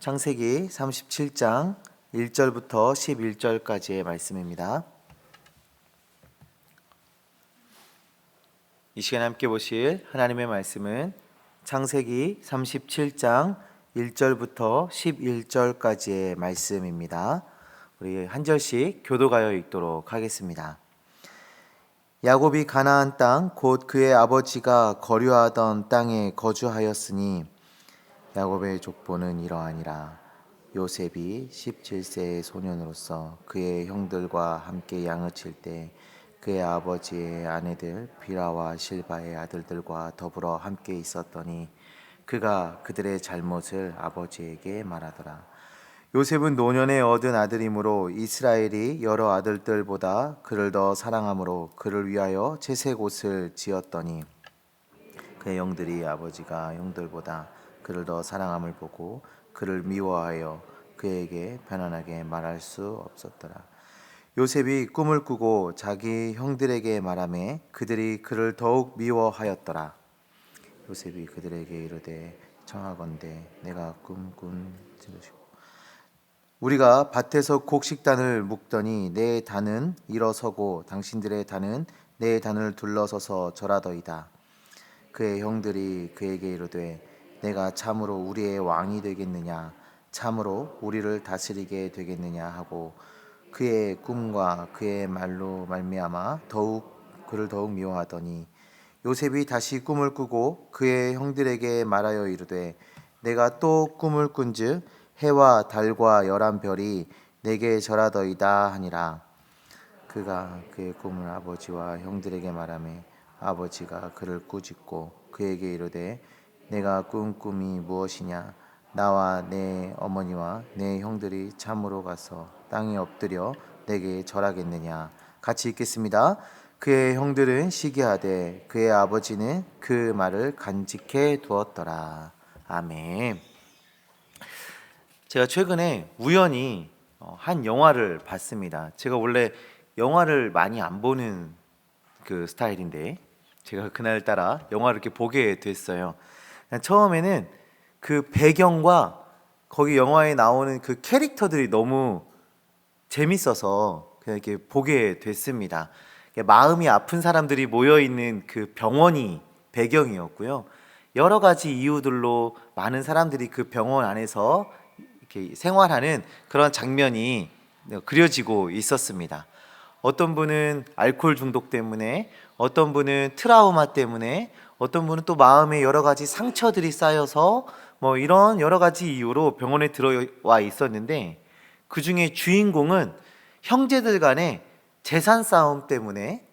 창세기 37장 1절부터 11절까지의 말씀입니다. 이 시간에 함께 보실 하나님의 말씀은 창세기 37장 1절부터 11절까지의 말씀입니다. 우리 한 절씩 교도가여 읽도록 하겠습니다. 야곱이 가나안 땅 곧 그의 아버지가 거류하던 땅에 거주하였으니 야곱의 족보는 이러하니라. 요셉이 17세의 소년으로서 그의 형들과 함께 양을 칠 때 그의 아버지의 아내들 비라와 실바의 아들들과 더불어 함께 있었더니 그가 그들의 잘못을 아버지에게 말하더라. 요셉은 노년에 얻은 아들이므로 이스라엘이 여러 아들들보다 그를 더 사랑하므로 그를 위하여 채색 옷을 지었더니 그의 형들이 아버지가 형들보다 그를 더 사랑함을 보고 그를 미워하여 그에게 편안하게 말할 수 없었더라. 요셉이 꿈을 꾸고 자기 형들에게 말하매 그들이 그를 더욱 미워하였더라. 요셉이 그들에게 이르되 청하건대 내가 꿈꾼 것이고 우리가 밭에서 곡식단을 묶더니 내 단은 일어서고 당신들의 단은 내 단을 둘러서서 절하더이다. 그의 형들이 그에게 이르되 내가 참으로 우리의 왕이 되겠느냐 참으로 우리를 다스리게 되겠느냐 하고 그의 꿈과 그의 말로 말미암아 그를 더욱 미워하더니 요셉이 다시 꿈을 꾸고 그의 형들에게 말하여 이르되 내가 또 꿈을 꾼즉 해와 달과 11별이 내게 절하더이다 하니라. 그가 그의 꿈을 아버지와 형들에게 말하매 아버지가 그를 꾸짖고 그에게 이르되 내가 꾼 꿈이 무엇이냐 나와 내 어머니와 내 형들이 참으로 가서 땅에 엎드려 내게 절하겠느냐. 같이 읽겠습니다. 그의 형들은 시기하되 그의 아버지는 그 말을 간직해 두었더라. 아멘. 제가 최근에 우연히 한 영화를 봤습니다. 제가 원래 영화를 많이 안 보는 그 스타일인데 제가 그날따라 영화를 이렇게 보게 됐어요. 처음에는 그 배경과 거기 영화에 나오는 그 캐릭터들이 너무 재밌어서 그냥 이렇게 보게 됐습니다. 마음이 아픈 사람들이 모여 있는 그 병원이 배경이었고요. 여러 가지 이유들로 많은 사람들이 그 병원 안에서 이렇게 생활하는 그런 장면이 그려지고 있었습니다. 어떤 분은 알코올 중독 때문에, 어떤 분은 트라우마 때문에, 어떤 분은 또 마음에 여러 가지 상처들이 쌓여서 이런 여러 가지 이유로 병원에 들어와 있었는데 그 중에 주인공은 형제들 간의 재산 싸움 때문에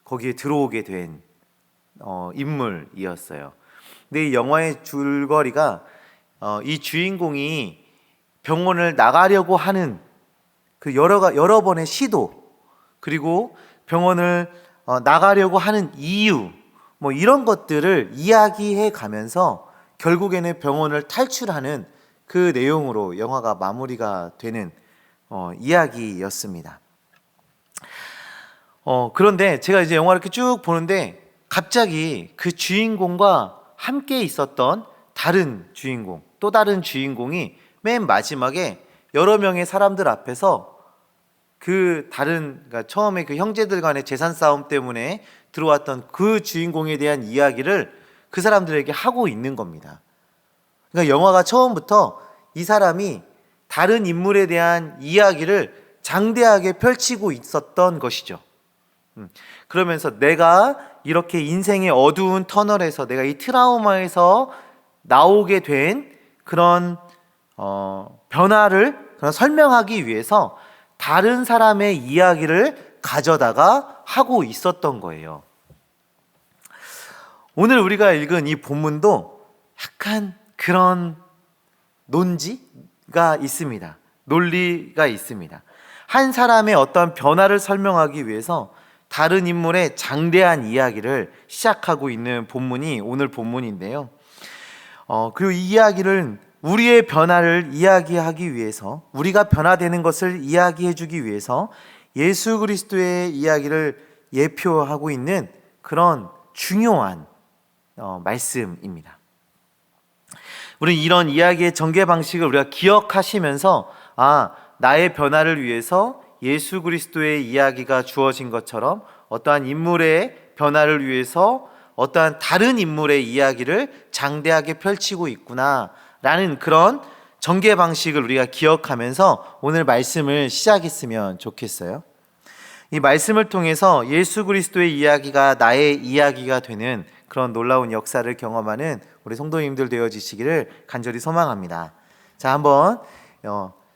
거기에 들어오게 된 인물이었어요. 근데 이 영화의 줄거리가 이 주인공이 병원을 나가려고 하는 그 여러 번의 시도, 그리고 병원을 나가려고 하는 이유, 이런 것들을 이야기해 가면서 결국에는 병원을 탈출하는 그 내용으로 영화가 마무리가 되는 이야기였습니다. 그런데 제가 이제 영화를 이렇게 쭉 보는데 갑자기 그 주인공과 함께 있었던 다른 주인공, 또 다른 주인공이 맨 마지막에 여러 명의 사람들 앞에서 그러니까 처음에 그 형제들 간의 재산 싸움 때문에 들어왔던 그 주인공에 대한 이야기를 그 사람들에게 하고 있는 겁니다. 그러니까 영화가 처음부터 이 사람이 다른 인물에 대한 이야기를 장대하게 펼치고 있었던 것이죠. 그러면서 내가 이렇게 인생의 어두운 터널에서 내가 이 트라우마에서 나오게 된 그런 변화를 설명하기 위해서 다른 사람의 이야기를 가져다가 하고 있었던 거예요. 오늘 우리가 읽은 이 본문도 약간 그런 논지가 있습니다. 논리가 있습니다. 한 사람의 어떤 변화를 설명하기 위해서 다른 인물의 장대한 이야기를 시작하고 있는 본문이 오늘 본문인데요. 그리고 이 이야기를 우리의 변화를 이야기하기 위해서, 우리가 변화되는 것을 이야기해 주기 위해서 예수 그리스도의 이야기를 예표하고 있는 그런 중요한 말씀입니다. 우리 이런 이야기의 전개 방식을 우리가 기억하시면서 나의 변화를 위해서 예수 그리스도의 이야기가 주어진 것처럼 어떠한 인물의 변화를 위해서 어떠한 다른 인물의 이야기를 장대하게 펼치고 있구나 라는 그런 전개 방식을 우리가 기억하면서 오늘 말씀을 시작했으면 좋겠어요. 이 말씀을 통해서 예수 그리스도의 이야기가 나의 이야기가 되는 그런 놀라운 역사를 경험하는 우리 성도님들 되어지시기를 간절히 소망합니다. 자, 한번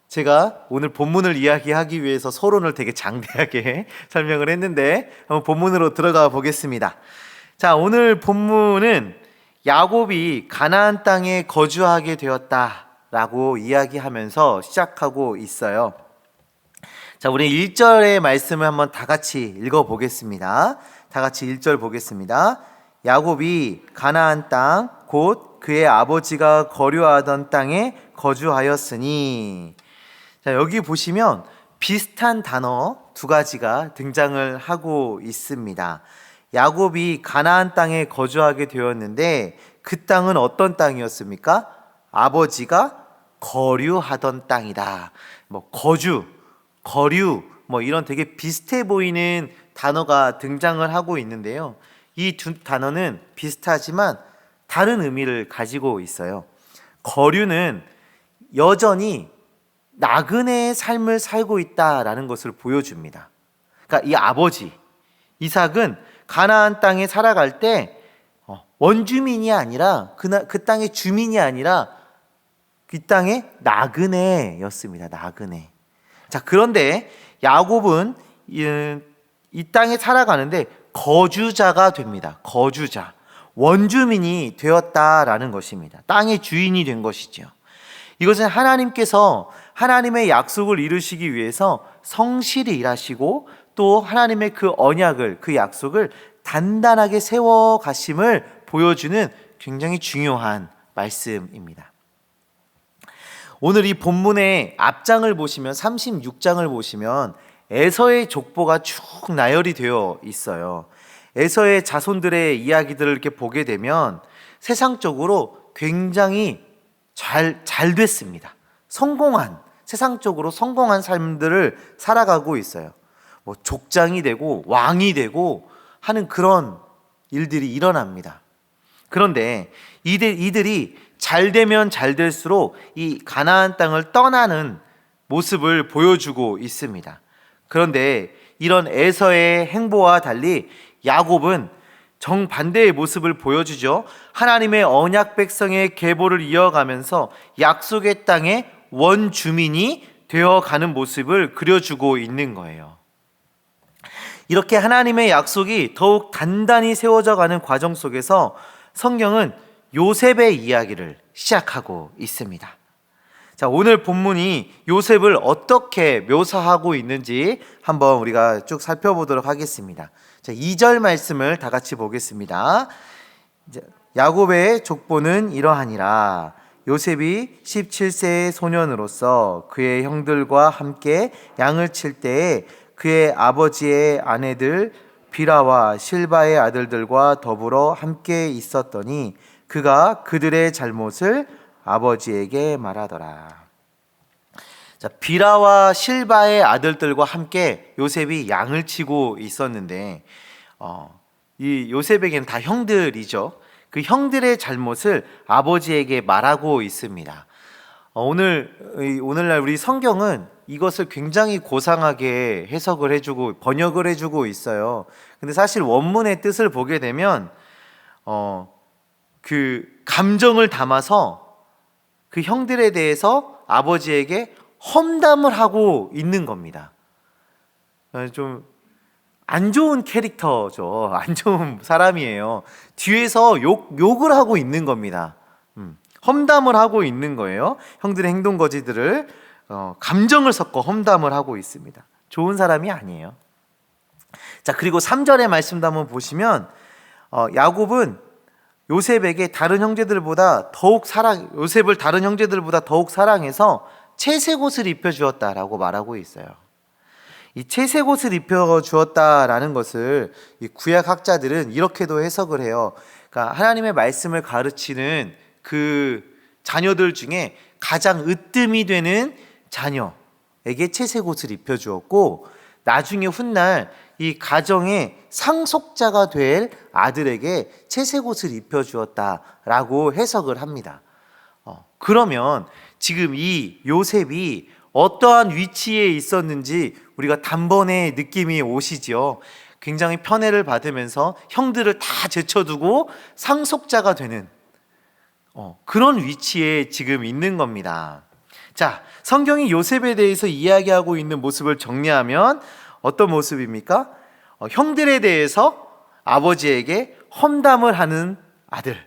제가 오늘 본문을 이야기하기 위해서 서론을 되게 장대하게 설명을 했는데 한번 본문으로 들어가 보겠습니다. 자, 오늘 본문은 야곱이 가나안 땅에 거주하게 되었다라고 이야기하면서 시작하고 있어요. 자, 우리 1절의 말씀을 한번 다 같이 읽어보겠습니다. 다 같이 1절 보겠습니다. 야곱이 가나안 땅 곧 그의 아버지가 거류하던 땅에 거주하였으니. 자, 여기 보시면 비슷한 단어 두 가지가 등장을 하고 있습니다. 야곱이 가나안 땅에 거주하게 되었는데 그 땅은 어떤 땅이었습니까? 아버지가 거류하던 땅이다. 거주, 거류 이런 되게 비슷해 보이는 단어가 등장을 하고 있는데요. 이 두 단어는 비슷하지만 다른 의미를 가지고 있어요. 거류는 여전히 나그네의 삶을 살고 있다라는 것을 보여줍니다. 그러니까 이 아버지 이삭은 가나안 땅에 살아갈 때 원주민이 아니라 그 땅의 주민이 아니라 그 땅의 나그네였습니다. 나그네. 자, 그런데 야곱은 이 땅에 살아가는데 거주자가 됩니다. 거주자. 원주민이 되었다라는 것입니다. 땅의 주인이 된 것이죠. 이것은 하나님께서 하나님의 약속을 이루시기 위해서 성실히 일하시고 또 하나님의 그 언약을, 그 약속을 단단하게 세워 가심을 보여주는 굉장히 중요한 말씀입니다. 오늘 이 본문의 앞장을 보시면 36장을 보시면 에서의 족보가 쭉 나열이 되어 있어요. 에서의 자손들의 이야기들을 이렇게 보게 되면 세상적으로 굉장히 잘 됐습니다. 세상적으로 성공한 삶들을 살아가고 있어요. 족장이 되고 왕이 되고 하는 그런 일들이 일어납니다. 그런데 이들이 잘 되면 잘 될수록 이 가나안 땅을 떠나는 모습을 보여주고 있습니다. 그런데 이런 에서의 행보와 달리 야곱은 정반대의 모습을 보여주죠. 하나님의 언약 백성의 계보를 이어가면서 약속의 땅의 원주민이 되어가는 모습을 그려주고 있는 거예요. 이렇게 하나님의 약속이 더욱 단단히 세워져 가는 과정 속에서 성경은 요셉의 이야기를 시작하고 있습니다. 자, 오늘 본문이 요셉을 어떻게 묘사하고 있는지 한번 우리가 쭉 살펴보도록 하겠습니다. 자, 2절 말씀을 다 같이 보겠습니다. 야곱의 족보는 이러하니라. 요셉이 17세의 소년으로서 그의 형들과 함께 양을 칠 때에 그의 아버지의 아내들 비라와 실바의 아들들과 더불어 함께 있었더니 그가 그들의 잘못을 아버지에게 말하더라. 자, 비라와 실바의 아들들과 함께 요셉이 양을 치고 있었는데 이 요셉에게는 다 형들이죠. 그 형들의 잘못을 아버지에게 말하고 있습니다. 오늘날 우리 성경은 이것을 굉장히 고상하게 해석을 해주고 번역을 해주고 있어요. 근데 사실 원문의 뜻을 보게 되면 그 감정을 담아서 그 형들에 대해서 아버지에게 험담을 하고 있는 겁니다. 좀 안 좋은 캐릭터죠. 안 좋은 사람이에요. 뒤에서 욕을 하고 있는 겁니다. 험담을 하고 있는 거예요. 형들의 행동 거지들을 감정을 섞어 험담을 하고 있습니다. 좋은 사람이 아니에요. 자, 그리고 3절의 말씀도 한번 보시면 야곱은 요셉을 다른 형제들보다 더욱 사랑해서 채색 옷을 입혀 주었다라고 말하고 있어요. 이 채색 옷을 입혀 주었다라는 것을 이 구약 학자들은 이렇게도 해석을 해요. 그러니까 하나님의 말씀을 가르치는 그 자녀들 중에 가장 으뜸이 되는 자녀에게 채색 옷을 입혀주었고, 나중에 훗날 이 가정의 상속자가 될 아들에게 채색 옷을 입혀주었다라고 해석을 합니다. 그러면 지금 이 요셉이 어떠한 위치에 있었는지 우리가 단번에 느낌이 오시지요. 굉장히 편애를 받으면서 형들을 다 제쳐두고 상속자가 되는 그런 위치에 지금 있는 겁니다. 자, 성경이 요셉에 대해서 이야기하고 있는 모습을 정리하면 어떤 모습입니까? 형들에 대해서 아버지에게 험담을 하는 아들,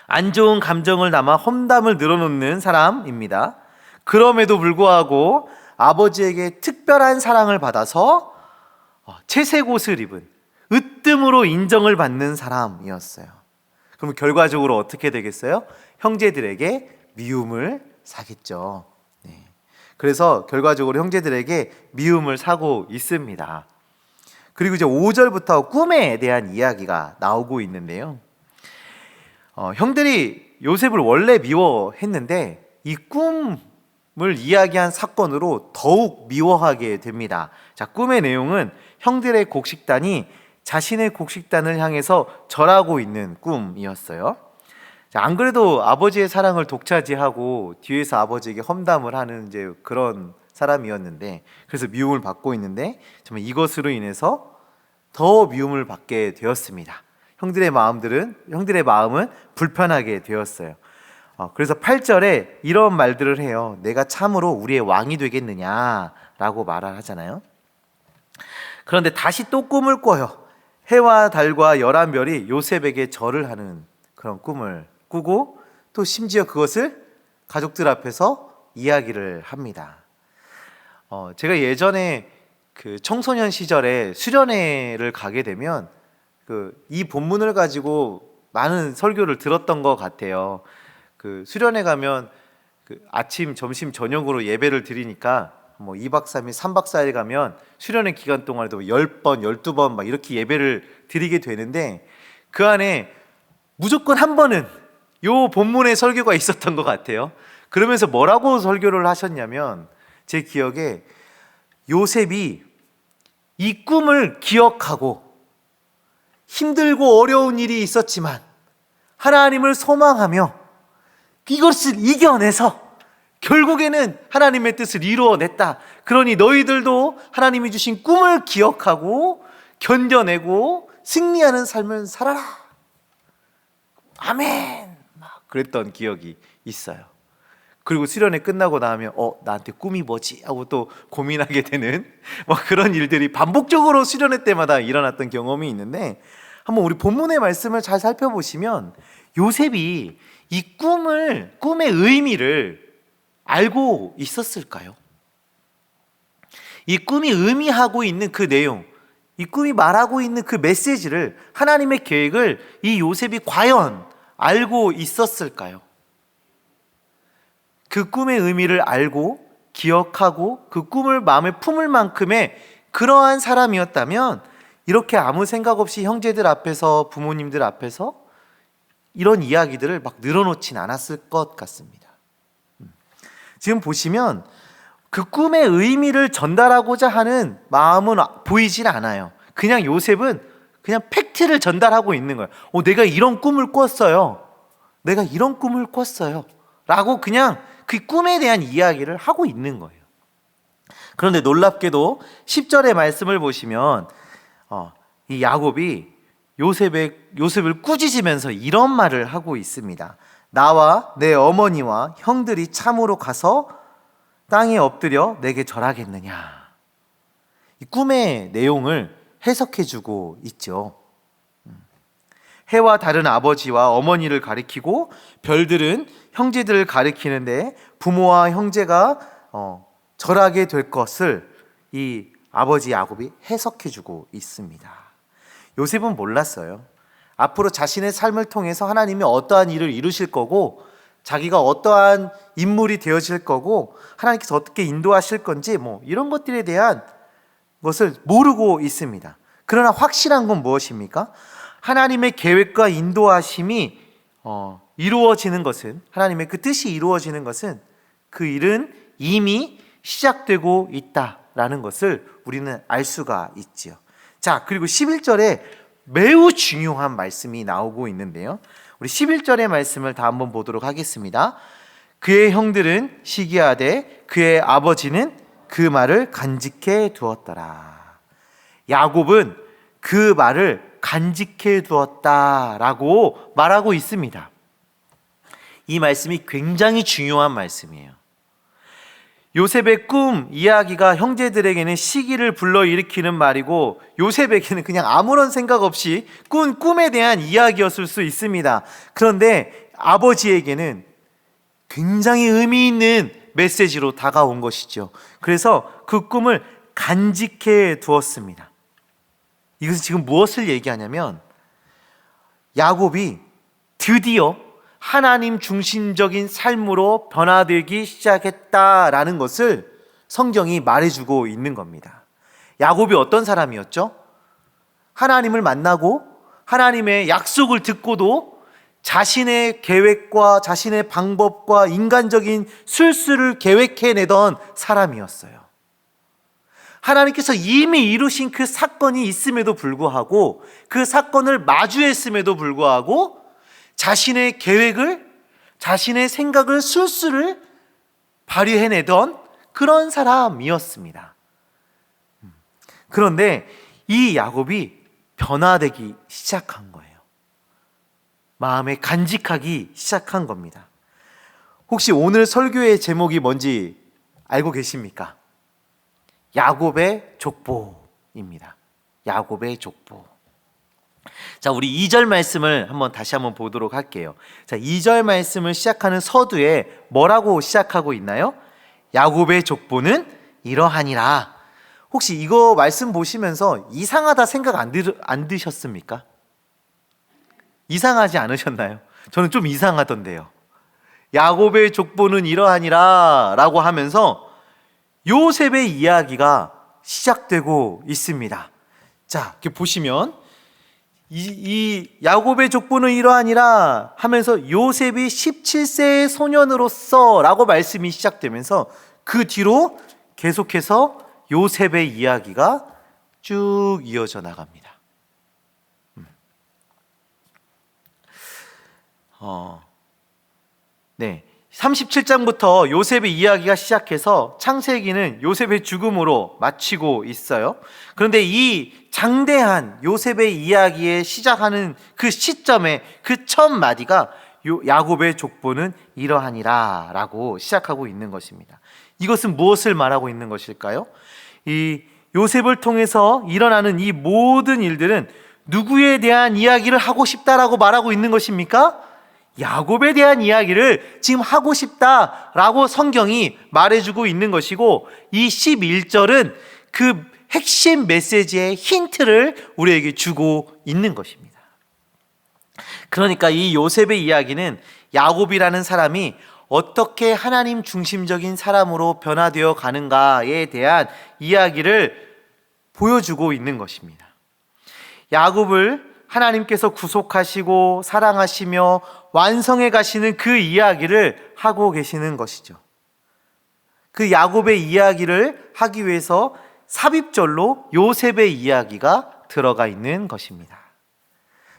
안 좋은 감정을 담아 험담을 늘어놓는 사람입니다. 그럼에도 불구하고 아버지에게 특별한 사랑을 받아서 채색 옷을 입은 으뜸으로 인정을 받는 사람이었어요. 그럼 결과적으로 어떻게 되겠어요? 형제들에게 미움을 사겠죠. 네. 그래서 결과적으로 형제들에게 미움을 사고 있습니다. 그리고 이제 5절부터 꿈에 대한 이야기가 나오고 있는데요. 형들이 요셉을 원래 미워했는데 이 꿈을 이야기한 사건으로 더욱 미워하게 됩니다. 자, 꿈의 내용은 형들의 곡식단이 자신의 곡식단을 향해서 절하고 있는 꿈이었어요. 자, 안 그래도 아버지의 사랑을 독차지하고 뒤에서 아버지에게 험담을 하는 이제 그런 사람이었는데, 그래서 미움을 받고 있는데 정말 이것으로 인해서 더 미움을 받게 되었습니다. 형들의 마음은 불편하게 되었어요. 그래서 8절에 이런 말들을 해요. 내가 참으로 우리의 왕이 되겠느냐라고 말을 하잖아요. 그런데 다시 또 꿈을 꿔요. 해와 달과 11별이 요셉에게 절을 하는 그런 꿈을 꾸고, 또 심지어 그것을 가족들 앞에서 이야기를 합니다. 제가 예전에 그 청소년 시절에 수련회를 가게 되면 이 본문을 가지고 많은 설교를 들었던 것 같아요. 그 수련회 가면 아침, 점심, 저녁으로 예배를 드리니까 2박 3일, 3박 4일 가면 수련회 기간 동안에도 10번, 12번 막 이렇게 예배를 드리게 되는데, 그 안에 무조건 한 번은 요 본문의 설교가 있었던 것 같아요. 그러면서 뭐라고 설교를 하셨냐면, 제 기억에 요셉이 이 꿈을 기억하고 힘들고 어려운 일이 있었지만 하나님을 소망하며 이것을 이겨내서 결국에는 하나님의 뜻을 이루어냈다. 그러니 너희들도 하나님이 주신 꿈을 기억하고 견뎌내고 승리하는 삶을 살아라. 아멘. 막 그랬던 기억이 있어요. 그리고 수련회 끝나고 나면 나한테 꿈이 뭐지? 하고 또 고민하게 되는 그런 일들이 반복적으로 수련회 때마다 일어났던 경험이 있는데, 한번 우리 본문의 말씀을 잘 살펴보시면 요셉이 이 꿈의 의미를 알고 있었을까요? 이 꿈이 의미하고 있는 그 내용, 이 꿈이 말하고 있는 그 메시지를, 하나님의 계획을 이 요셉이 과연 알고 있었을까요? 그 꿈의 의미를 알고 기억하고 그 꿈을 마음에 품을 만큼의 그러한 사람이었다면 이렇게 아무 생각 없이 형제들 앞에서, 부모님들 앞에서 이런 이야기들을 막 늘어놓진 않았을 것 같습니다. 지금 보시면 그 꿈의 의미를 전달하고자 하는 마음은 보이질 않아요. 그냥 요셉은 그냥 팩트를 전달하고 있는 거예요. 내가 이런 꿈을 꿨어요. 내가 이런 꿈을 꿨어요. 라고 그냥 그 꿈에 대한 이야기를 하고 있는 거예요. 그런데 놀랍게도 10절의 말씀을 보시면 이 야곱이 요셉을 꾸짖으면서 이런 말을 하고 있습니다. 나와 내 어머니와 형들이 참으로 가서 땅에 엎드려 내게 절하겠느냐. 이 꿈의 내용을 해석해주고 있죠. 해와 달은 아버지와 어머니를 가리키고 별들은 형제들을 가리키는데, 부모와 형제가 절하게 될 것을 이 아버지 야곱이 해석해주고 있습니다. 요셉은 몰랐어요. 앞으로 자신의 삶을 통해서 하나님이 어떠한 일을 이루실 거고, 자기가 어떠한 인물이 되어질 거고, 하나님께서 어떻게 인도하실 건지 이런 것들에 대한 것을 모르고 있습니다. 그러나 확실한 건 무엇입니까? 하나님의 계획과 인도하심이 이루어지는 것은, 하나님의 그 뜻이 이루어지는 것은 그 일은 이미 시작되고 있다라는 것을 우리는 알 수가 있지요. 자, 그리고 11절에 매우 중요한 말씀이 나오고 있는데요, 우리 11절의 말씀을 다 한번 보도록 하겠습니다. 그의 형들은 시기하되 그의 아버지는 그 말을 간직해 두었더라. 야곱은 그 말을 간직해 두었다라고 말하고 있습니다. 이 말씀이 굉장히 중요한 말씀이에요. 요셉의 꿈 이야기가 형제들에게는 시기를 불러일으키는 말이고, 요셉에게는 그냥 아무런 생각 없이 꾼 꿈에 대한 이야기였을 수 있습니다. 그런데 아버지에게는 굉장히 의미 있는 메시지로 다가온 것이죠. 그래서 그 꿈을 간직해 두었습니다. 이것은 지금 무엇을 얘기하냐면, 야곱이 드디어 하나님 중심적인 삶으로 변화되기 시작했다라는 것을 성경이 말해주고 있는 겁니다. 야곱이 어떤 사람이었죠? 하나님을 만나고 하나님의 약속을 듣고도 자신의 계획과 자신의 방법과 인간적인 술수를 계획해내던 사람이었어요. 하나님께서 이미 이루신 그 사건이 있음에도 불구하고, 그 사건을 마주했음에도 불구하고 자신의 계획을, 자신의 생각을, 술수를 발휘해내던 그런 사람이었습니다. 그런데 이 야곱이 변화되기 시작한 거예요. 마음에 간직하기 시작한 겁니다. 혹시 오늘 설교의 제목이 뭔지 알고 계십니까? 야곱의 족보입니다. 야곱의 족보. 자, 우리 2절 말씀을 다시 한번 보도록 할게요. 자, 2절 말씀을 시작하는 서두에 뭐라고 시작하고 있나요? 야곱의 족보는 이러하니라. 혹시 이거 말씀 보시면서 이상하다 생각 안 드셨습니까? 이상하지 않으셨나요? 저는 좀 이상하던데요. 야곱의 족보는 이러하니라 라고 하면서 요셉의 이야기가 시작되고 있습니다. 자, 이렇게 보시면 이 야곱의 족보는 이러하니라 하면서 요셉이 17세의 소년으로서 라고 말씀이 시작되면서 그 뒤로 계속해서 요셉의 이야기가 쭉 이어져 나갑니다. 네, 37장부터 요셉의 이야기가 시작해서 창세기는 요셉의 죽음으로 마치고 있어요. 그런데 이 장대한 요셉의 이야기에 시작하는 그 시점에 그 첫 마디가 야곱의 족보는 이러하니라 라고 시작하고 있는 것입니다. 이것은 무엇을 말하고 있는 것일까요? 이 요셉을 통해서 일어나는 이 모든 일들은 누구에 대한 이야기를 하고 싶다라고 말하고 있는 것입니까? 야곱에 대한 이야기를 지금 하고 싶다라고 성경이 말해주고 있는 것이고, 이 11절은 그 핵심 메시지의 힌트를 우리에게 주고 있는 것입니다. 그러니까 이 요셉의 이야기는 야곱이라는 사람이 어떻게 하나님 중심적인 사람으로 변화되어 가는가에 대한 이야기를 보여주고 있는 것입니다. 야곱을 하나님께서 구속하시고 사랑하시며 완성해 가시는 그 이야기를 하고 계시는 것이죠. 그 야곱의 이야기를 하기 위해서 삽입절로 요셉의 이야기가 들어가 있는 것입니다.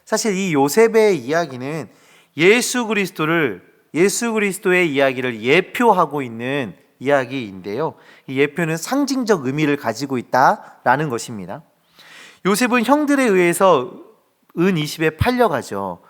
사실 이 요셉의 이야기는 예수 그리스도의 이야기를 예표하고 있는 이야기인데요, 이 예표는 상징적 의미를 가지고 있다라는 것입니다. 요셉은 형들에 의해서 은 20에 팔려가죠.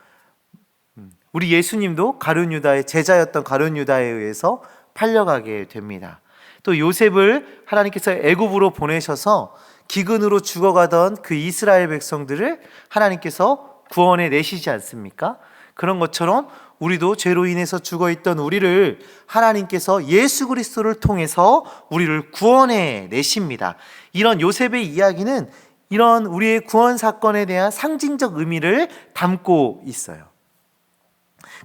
우리 예수님도 가룟 유다의 제자였던 가룟 유다에 의해서 팔려가게 됩니다. 또 요셉을 하나님께서 애굽으로 보내셔서 기근으로 죽어가던 그 이스라엘 백성들을 하나님께서 구원해 내시지 않습니까? 그런 것처럼 우리도 죄로 인해서 죽어있던 우리를 하나님께서 예수 그리스도를 통해서 우리를 구원해 내십니다. 이런 요셉의 이야기는 이런 우리의 구원 사건에 대한 상징적 의미를 담고 있어요.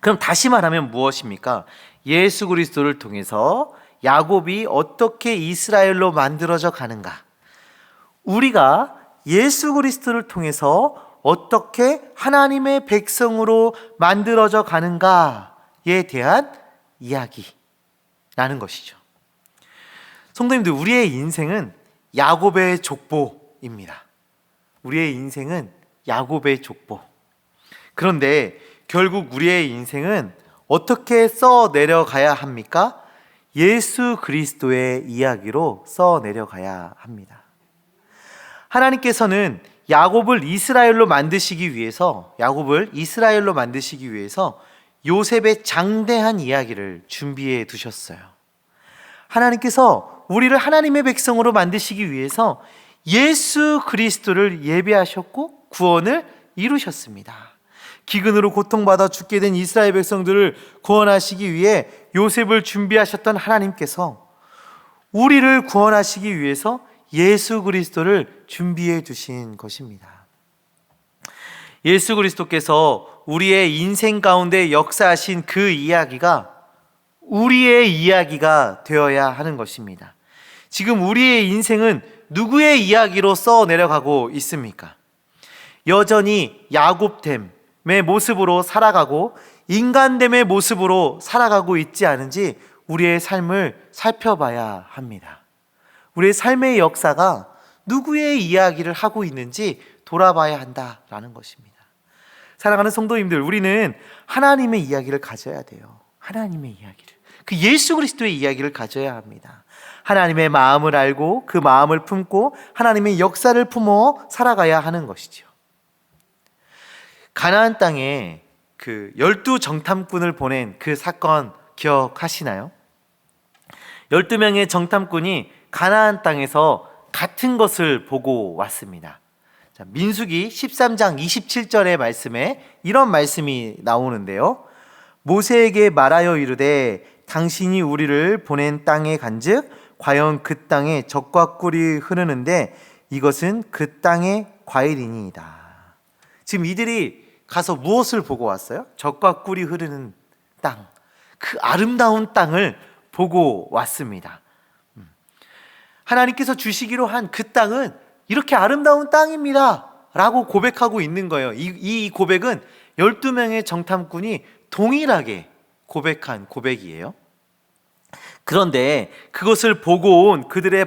그럼 다시 말하면 무엇입니까? 예수 그리스도를 통해서 야곱이 어떻게 이스라엘로 만들어져 가는가? 우리가 예수 그리스도를 통해서 어떻게 하나님의 백성으로 만들어져 가는가에 대한 이야기라는 것이죠. 성도님들, 우리의 인생은 야곱의 족보입니다. 우리의 인생은 야곱의 족보. 그런데 결국 우리의 인생은 어떻게 써 내려가야 합니까? 예수 그리스도의 이야기로 써 내려가야 합니다. 하나님께서는 야곱을 이스라엘로 만드시기 위해서 요셉의 장대한 이야기를 준비해 두셨어요. 하나님께서 우리를 하나님의 백성으로 만드시기 위해서 예수 그리스도를 예배하셨고 구원을 이루셨습니다. 기근으로 고통받아 죽게 된 이스라엘 백성들을 구원하시기 위해 요셉을 준비하셨던 하나님께서 우리를 구원하시기 위해서 예수 그리스도를 준비해 두신 것입니다. 예수 그리스도께서 우리의 인생 가운데 역사하신 그 이야기가 우리의 이야기가 되어야 하는 것입니다. 지금 우리의 인생은 누구의 이야기로 써 내려가고 있습니까? 여전히 야곱됨의 모습으로 살아가고 인간됨의 모습으로 살아가고 있지 않은지 우리의 삶을 살펴봐야 합니다. 우리의 삶의 역사가 누구의 이야기를 하고 있는지 돌아봐야 한다라는 것입니다. 사랑하는 성도님들, 우리는 하나님의 이야기를 가져야 돼요. 하나님의 이야기를, 그 예수 그리스도의 이야기를 가져야 합니다. 하나님의 마음을 알고 그 마음을 품고 하나님의 역사를 품어 살아가야 하는 것이죠. 가나안 땅에 그 12정탐꾼을 보낸 그 사건 기억하시나요? 12명의 정탐꾼이 가나안 땅에서 같은 것을 보고 왔습니다. 자, 민수기 13장 27절의 말씀에 이런 말씀이 나오는데요. 모세에게 말하여 이르되 당신이 우리를 보낸 땅에 간즉 과연 그 땅에 젖과 꿀이 흐르는데 이것은 그 땅의 과일이니이다. 지금 이들이 가서 무엇을 보고 왔어요? 젖과 꿀이 흐르는 땅, 그 아름다운 땅을 보고 왔습니다. 하나님께서 주시기로 한 그 땅은 이렇게 아름다운 땅입니다 라고 고백하고 있는 거예요. 이 고백은 12명의 정탐꾼이 동일하게 고백한 고백이에요. 그런데 그것을 보고 온 그들의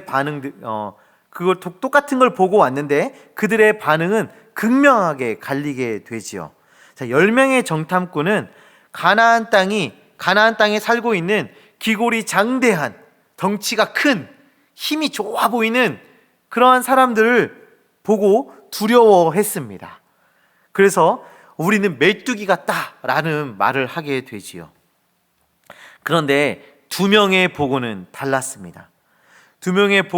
그걸 똑같은 걸 보고 왔는데 그들의 반응은 극명하게 갈리게 되지요. 자, 10명의 정탐꾼은 가나안 땅에 살고 있는 기골이 장대한, 덩치가 큰, 힘이 좋아 보이는 그러한 사람들을 보고 두려워했습니다. 그래서 우리는 메뚜기 같다라는 말을 하게 되지요. 그런데 2명의 보고는 달랐습니다. 10명의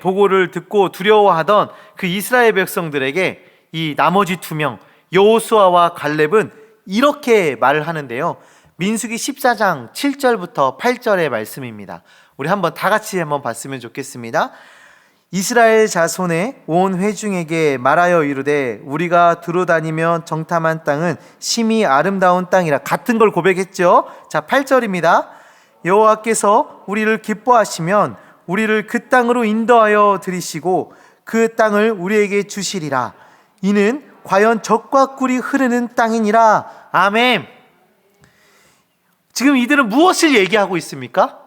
보고를 듣고 두려워하던 그 이스라엘 백성들에게 이 나머지 2명 여호수아와 갈렙은 이렇게 말을 하는데요. 민수기 14장 7절부터 8절의 말씀입니다. 우리 한번 다 같이 한번 봤으면 좋겠습니다. 이스라엘 자손의 온 회중에게 말하여 이르되 우리가 두루다니며 정탐한 땅은 심히 아름다운 땅이라. 같은 걸 고백했죠. 자, 8절입니다. 여호와께서 우리를 기뻐하시면 우리를 그 땅으로 인도하여 들이시고 그 땅을 우리에게 주시리라. 이는 과연 젖과 꿀이 흐르는 땅이니라. 아멘. 지금 이들은 무엇을 얘기하고 있습니까?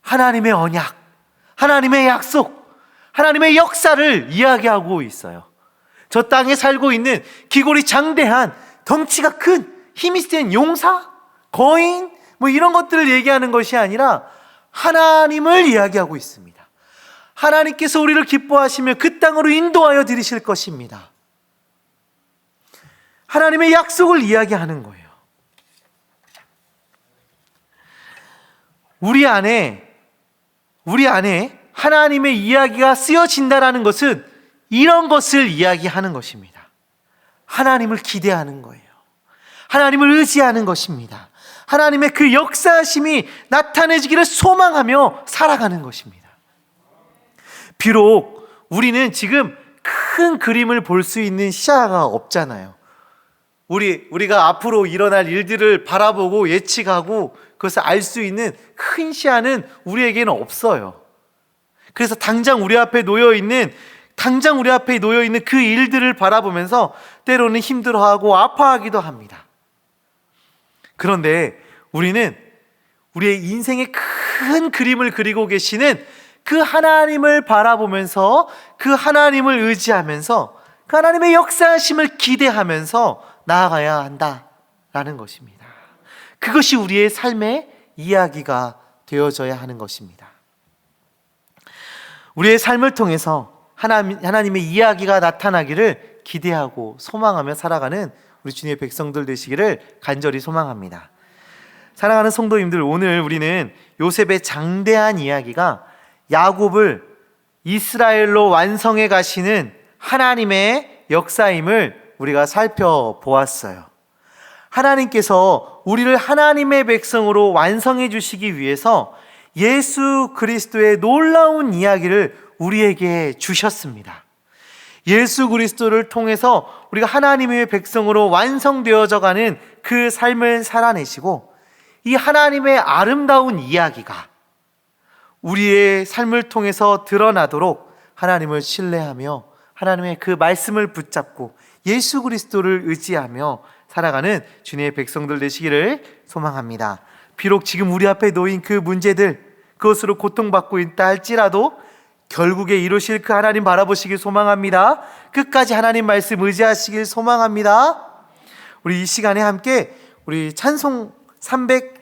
하나님의 언약, 하나님의 약속, 하나님의 역사를 이야기하고 있어요. 저 땅에 살고 있는 기골이 장대한, 덩치가 큰, 힘이 센 용사, 거인, 이런 것들을 얘기하는 것이 아니라 하나님을 이야기하고 있습니다. 하나님께서 우리를 기뻐하시며 그 땅으로 인도하여 들이실 것입니다. 하나님의 약속을 이야기하는 거예요. 우리 안에 하나님의 이야기가 쓰여진다라는 것은 이런 것을 이야기하는 것입니다. 하나님을 기대하는 거예요. 하나님을 의지하는 것입니다. 하나님의 그 역사하심이 나타내지기를 소망하며 살아가는 것입니다. 비록 우리는 지금 큰 그림을 볼 수 있는 시야가 없잖아요. 우리가 앞으로 일어날 일들을 바라보고 예측하고 그것을 알 수 있는 큰 시야는 우리에게는 없어요. 그래서 당장 우리 앞에 놓여 있는 당장 우리 앞에 놓여 있는 그 일들을 바라보면서 때로는 힘들어하고 아파하기도 합니다. 그런데 우리는 우리의 인생의 큰 그림을 그리고 계시는 그 하나님을 바라보면서, 그 하나님을 의지하면서, 그 하나님의 역사하심을 기대하면서 나아가야 한다라는 것입니다. 그것이 우리의 삶의 이야기가 되어져야 하는 것입니다. 우리의 삶을 통해서 하나님의 이야기가 나타나기를 기대하고 소망하며 살아가는 우리 주님의 백성들 되시기를 간절히 소망합니다. 사랑하는 성도님들, 오늘 우리는 요셉의 장대한 이야기가 야곱을 이스라엘로 완성해 가시는 하나님의 역사임을 우리가 살펴보았어요. 하나님께서 우리를 하나님의 백성으로 완성해 주시기 위해서 예수 그리스도의 놀라운 이야기를 우리에게 주셨습니다. 예수 그리스도를 통해서 우리가 하나님의 백성으로 완성되어져 가는 그 삶을 살아내시고, 이 하나님의 아름다운 이야기가 우리의 삶을 통해서 드러나도록 하나님을 신뢰하며 하나님의 그 말씀을 붙잡고 예수 그리스도를 의지하며 살아가는 주님의 백성들 되시기를 소망합니다. 비록 지금 우리 앞에 놓인 그 문제들, 그것으로 고통받고 있다 할지라도 결국에 이루실 그 하나님 바라보시길 소망합니다. 끝까지 하나님 말씀 의지하시길 소망합니다. 우리 이 시간에 함께 우리 찬송 300